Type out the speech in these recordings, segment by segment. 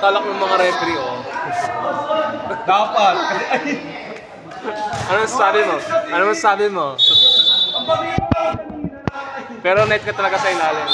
tinatalak ng mga referee, oh. Dapat. Ano sabi mo? Ano sabi mo? Pero net ka talaga sa ilalim.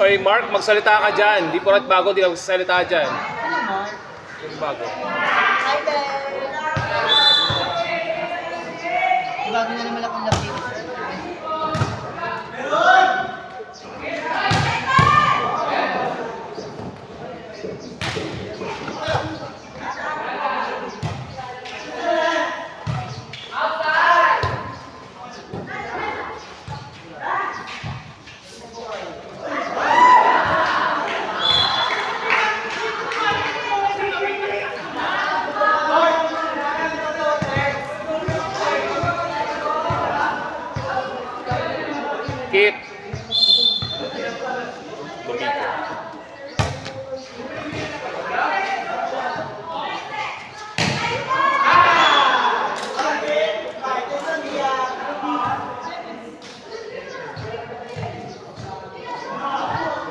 Oy, Mark, magsalita ka dyan. Di porot bago, di ka magsasalita dyan. Ano, Mark? Yung bago. Hi, Ben! Bago na naman akong lapit. Keep.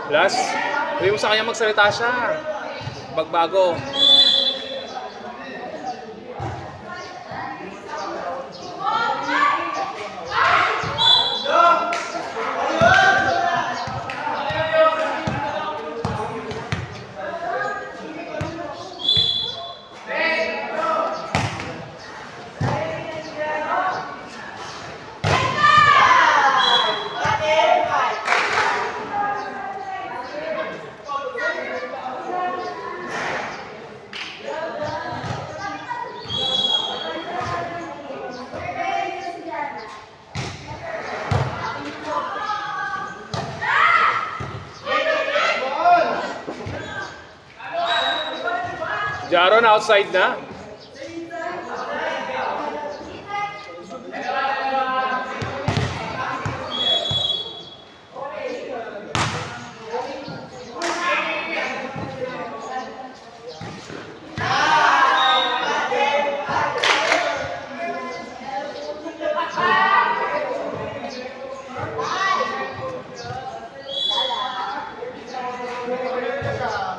Last, sabi mo sa kanya magsalita siya. Bagbago. Jaron, outside na.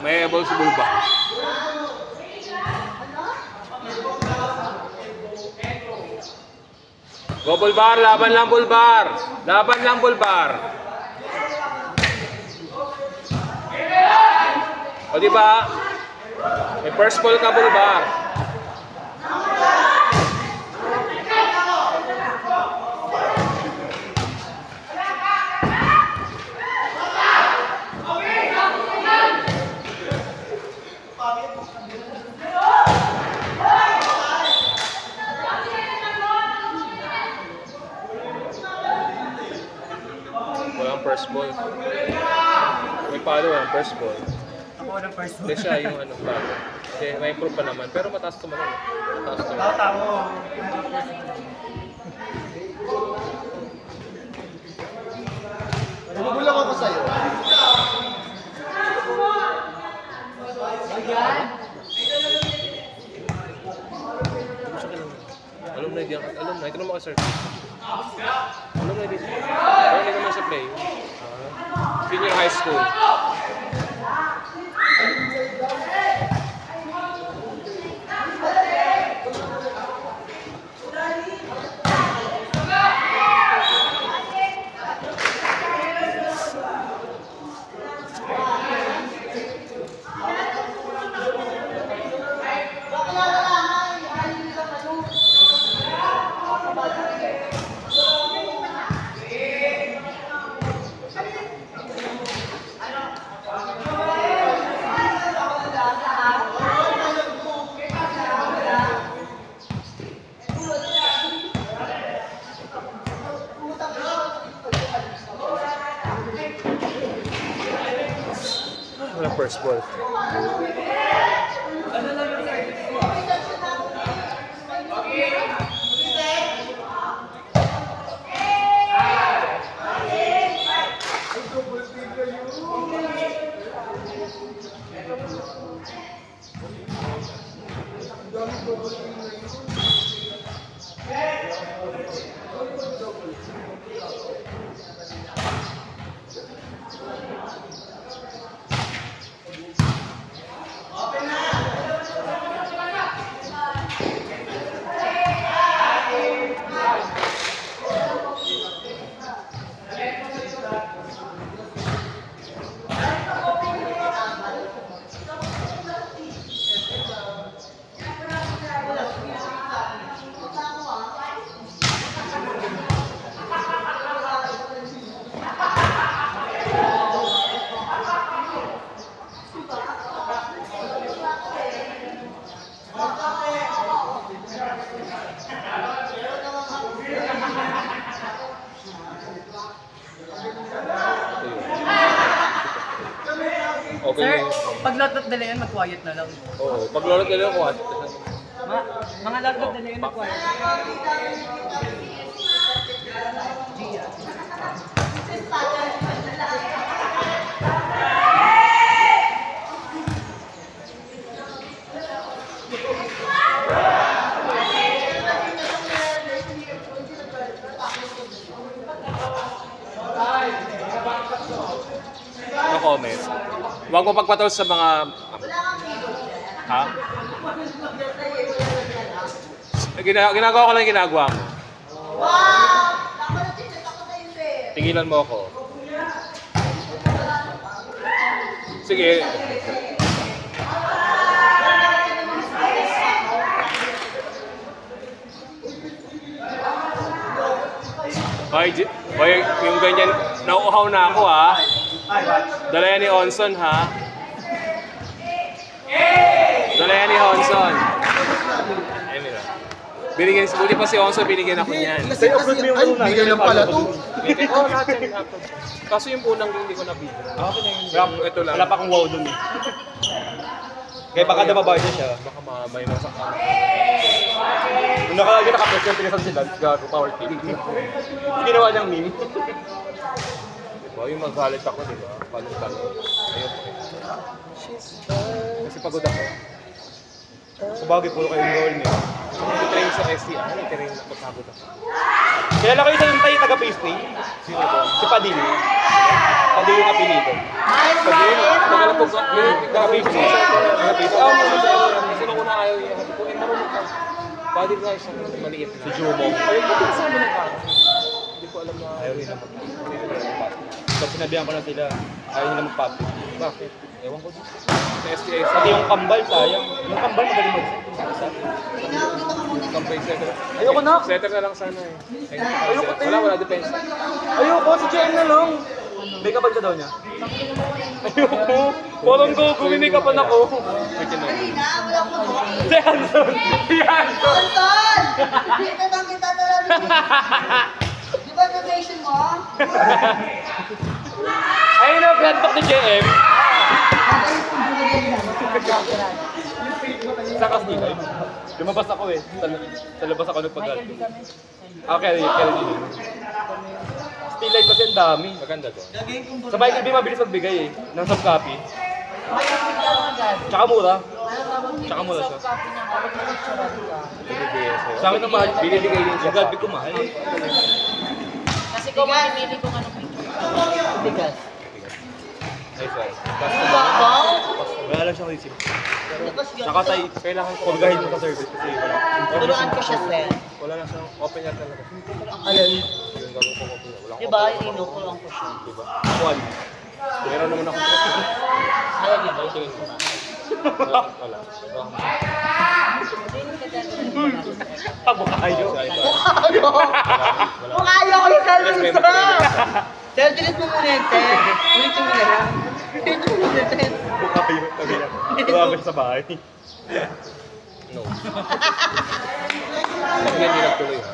May ball si Bulba. Go Bulbar, laban lang Bulbar. Laban lang Bulbar. O di ba? May first ball ka Bulbar. Walang first ball. May palo walang first ball. Ako ng first Hindi siya yung ano bago. Kasi may improve pa naman. Pero mataas ka man. Mataas ka man. Tama. Nagugulang ako sa'yo. Alumni diyan. Alumni. Ito naman ka sir. Alumni dito. Pero hindi naman sa play. Senior high school. Walang first ball. Okay. Sir, pag lotot nila yan, mag-quiet na lang. Oo, pag lolot nila ako at Mga lotot nila yan, mag-quiet. Gia. no comment. Huwag mo pagpatol sa mga... Ha? Ginagawa ko lang yung ginagawa mo. Tingilan mo ako. Sige. Hoy, yung ganyan, nauuhaw na ako ha. Dala yan ni Onson ha. Dala yan ni Onson. Binigyan, buti pa si Onson, binigyan ako niyan. Ay, bigyan lang pala to. Oo, lahat yan. Kaso yung unang hindi ko nabigyan. Okay na yun. Ito lang. Wala pa akong wow dun eh. Kaya baka nababayad na siya. Baka may nasa kanya. Nung nakalagay naka-present, tinasan sila. Gago, power team. Ginawa niyang meme. Diba, yung magalit ako, diba? Paano. Ayun. Kasi pagod ako. Sa bagay, puro kayo yung role niya. Train sa STI, train ako, pagod ako. Kaya lang kayo sa yung tayo taga-pastry. Sino ito? Si Padil. Padil yung apelido. Tagal po sa taga-pastry. Sino ko na ayaw yung habi ko, marunong ka. Pwede nga isang maliit na. Si Jumo. Ayun, buti kasama ng karo. Hindi ko alam na Ayaw nila mag-pop. Pag sinabihan ko na sila, ayaw nila mag-pop. bakit. Ewan ko dito. Sa STI, Pati yung kambal, sayang. Yung kambal, magaling mag-set. Kampay setter. Ayoko na. Setter na lang sana eh. Ayoko tayo. Wala depensa. Ayoko, si JM na lang. May kapag ka daw niya. Ayoko. Walang gogo, may kapan ako. Wala ko mo. Si Hanson. Si Hanson. Anton! Dito lang kita talaga. Di ba donation mo? Ayun na, flatback ni JM. Sa Castillo. Lumabas ako eh. Sa labas ako nagpag-alto. Okay, kaya din. Still life kasi ang dami. Maganda to. Sa Bike LB mabilis magbigay eh. Ng soft copy. Tsaka mura. Tsaka mura siya. Sa akin ang mahal. Binibigay din siya. Yung Galbi ko mahal. Kasi kung mamimili kung anong picture. Bigas. Nice one. Wala lang siyang receipt. Tapos yun. Saka tayo, kailangan ko Paggahin mo sa service kasi wala. Turuan ko siya, sir. Wala na siyang open yan talaga. Alin? Yung gagawin ko open. Wala akong Diba? open. Inukulong ko siya. Diba? One. Meron naman ako. Ayaw niya ba? Tingin ko na. Wala. Mukha kayo. Mukha ayaw ko yung Yes, service, ma'am. sir! Sir, delete mo muna yun, sir. Delete mo muna lang. Delete mo muna, sir. Mukha kayo. Sabi lang. Tumama siya sa bahay. No. Pag hindi nagtuloy ha.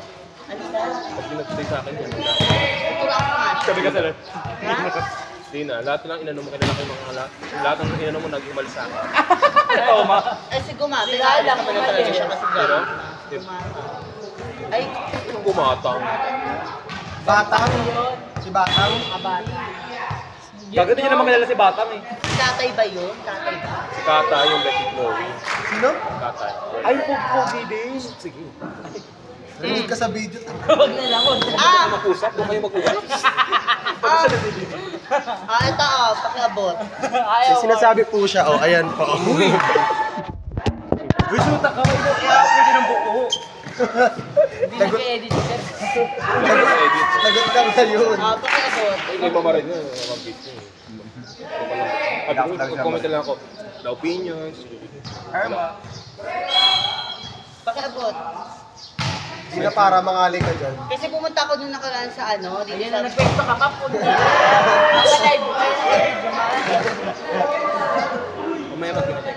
Ano, sir? Pag hindi nagtuloy sa akin yan. Turuan ko nga siya. Sabi ka sila. Hindi na, lahat ng inanom mo, kilala ko yung mga lahat ng inanom mo nag-umal sa akin. Oo, ma. Ay, si Gumata. Kilala ko na talaga siya kasi Pero, Gumata. Ay, yung gumatang. Batang. Si Batang. Abati. Gagawin niyo naman kilala si Batang eh. tatay ba yun? Tatay ba? Si Kata yung Betty Chloe. Sino? Kata. Ay, pogi din. Sige. Narinig ka sa video. Huwag na lang, huwag na lang. Huwag mag-usap, huwag kayo mag-usap. Ito pakiabot. May sinasabi po siya, oh, ayan po. Uy, suta ka. Pwede ng buko. Hindi na ka-edit, sir. Edit. Lagot lang na yun. Pakiabot. Ay, may mamarin yun. Mag-beat yun. Mag-comment lang ako. The opinions. Karma. Pakiabot. Hindi na para mangali ka dyan. Kasi pumunta ako nung nakaraan sa ano. Ayan na, nagpwesto ka pa po. Naka-live ko kayo ng video, ma. Mamaya mag-pinatay.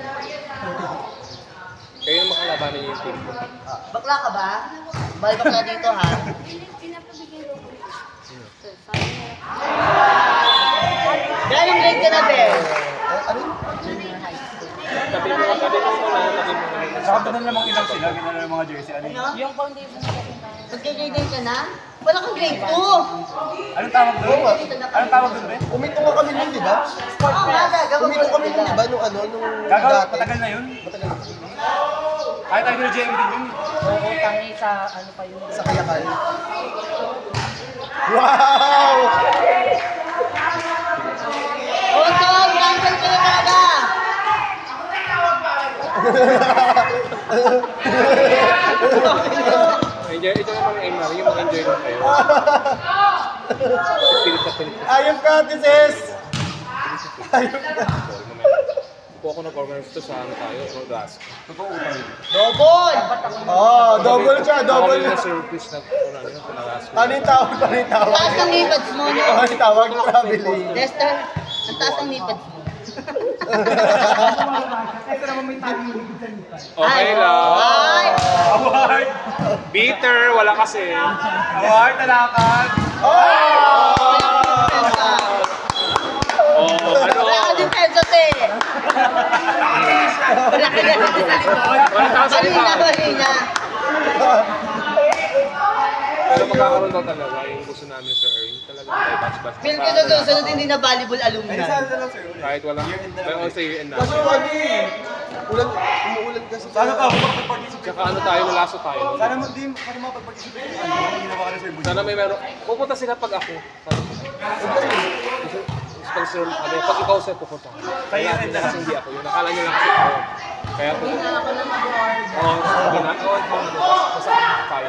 Kayo yung makalabanan yung team ko. Bakla ka ba? Bal bakla dito ha. Galing grade ka na, Be. Ano? Tabi mo na. Saka doon na namang ilang sila. Gina na ng mga jersey. Ano yun? Ano? Yung foundation na kasi na. Magka-grade din ka na? Wala kang grade 2. Anong tawag doon? Anong tawag doon, be? Umito nga kami nun, di ba? Oo nga, gagawin Umito kami nun, di ba? Nung ano, nung Gagawin, dati. matagal na yun. Matagal na. Kahit tayo na JM din yun. Oo, tangi sa ano pa yun. Sa Kayakan. Wow! Otong, cancel ka na talaga. Enjoy, ito naman ang aim namin, yung mag-enjoy lang kayo. Pilit na pilit. Ayop ka, Tises! Ayop ka. Sorry, mamaya. Po ako nag-organize ito sa ano tayo, no gas. Totoo utang. Double! Oh, double siya, double. Ako na service na gas. Ano yung tawag? Ano yung tawag? Taas ng lipads mo, no? Ano yung tawag? Traveling. Lester, ang taas ng lipads mo. Okay lang. Ay! Award! Bitter, wala kasi. Award, talakad! Oh! Oh, ano? Wala ka din peso, te. Wala ka din sa likod. Wala ka sa likod. Marina. Pero magkakaroon daw talaga yung gusto namin sa Earn. Talagang may batch-batch. Feel ko sa susunod hindi na volleyball alumni. Kahit wala. Pero also year end Kaso namin. ano eh. Umuulan kasi. Sana ka, makapag-participate. Tsaka ano tayo, malaso tayo. Sana mo din, sana makapag-participate. Ano, hindi na baka na sir. Sana may meron. Pupunta sila pag ako. Pag sir, ano, pag ikaw sir pupunta. Tayo Wala rin nila na. kasi hindi ako. Yung nakala nyo lang kasi ako. Kaya po. Hindi na ako na mag-award. Oo, ginagawa ko. Basta tayo.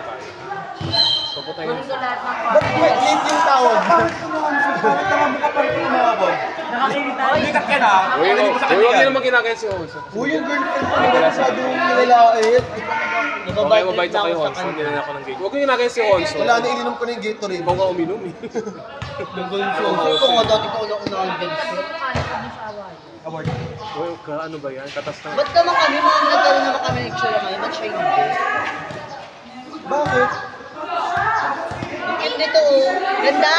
Pupunta yun. Kunin ko lahat ng Ba't may late yung tawag? Bakit naman mukha pa rin umabot? Nakakinig tayo. Likat ka na. Uy, Hindi ko sa huwag kanya. nyo naman ginagaya si Hoso. Uy, yung girlfriend ko na masyadong nilalait. Okay, mabait ako kay Honso. Hindi na ako ng gate. Huwag nyo ginagaya si Honso. Wala na, ininom ko na yung Gatorade. Ikaw nga uminom eh. Ito nga dati ko ulang unang ganito. Award. Uy, ano ba yan? Katas na. Ba't naman kami, mga nagkaroon naman kami ng itsura ngayon, ba't siya hindi? Bakit? Ang cute nito oh, ganda!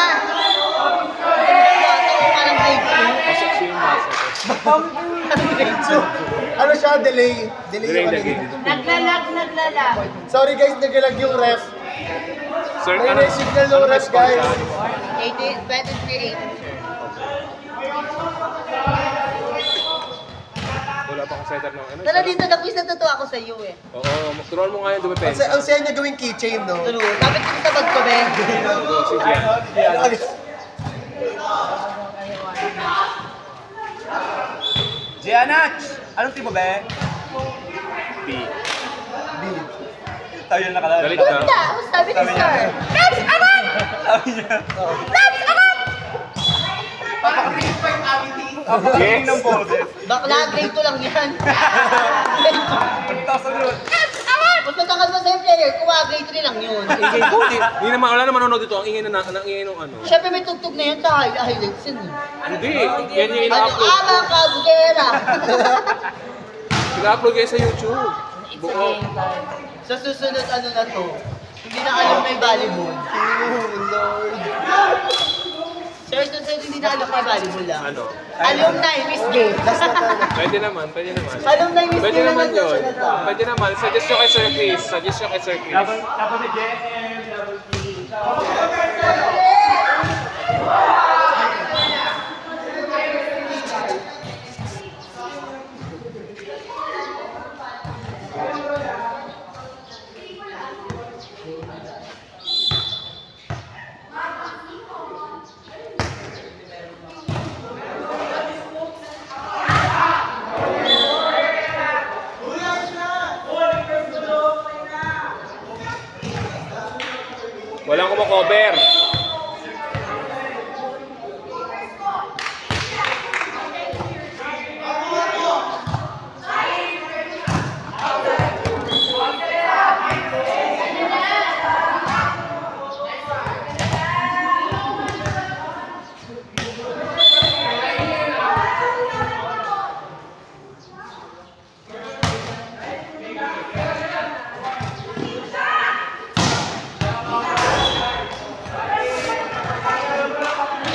Bata ko ka ng grade Pasok siya yung masa ko. 2. Ano siya? Delay. Delay Delay yung na ano game. yun. Naglalag. Sorry guys, naglalag yung ref. Sir, May may signal ng ref guys. 18, 23, 18, sir. Wala pa akong setter ng ano. Tara dito, na-quiz na totoo ako sa iyo eh. Oo, turuan mo nga yung dumipensa. Ang saya niya gawing keychain, no? Turo, kapit ko sa bag ko, Ben. Si Gian. Gianach! Anong team mo, be? B. Tayo yung nakalala. Galit ka. Ganda! Ako sabi ni Sabi niya. Sir. That's aman! Sabi niya. That's aman! Yes. ng boses. Bakla, grade 2 lang yan. Pagtaas na doon. That's aman! Mas matagal mo sa yung player, kuha grade 3 lang yun. Ingay ko. Hindi naman, wala naman nanonood dito. Ang ingay na ingay nung ano. Siyempre may tugtog na yan sa highlights yun. Hindi. Yan yung Ano, ina-upload. ama ka, bugera! Ina-upload kayo sa YouTube. It's a game time. Sa susunod ano na to, hindi na alam na yung volleyball. Oh, Lord. Sir, hindi inaano ko volleyball lang. Ano? Alumni Miss Game. Pwede naman, pwede naman. Alumni Miss Pwede Game naman naman yun. yun. Pwede naman. Suggest nyo kay Sir Chris. Suggest nyo kay Sir Chris. Tapos si JM, double P. Walang kumakover.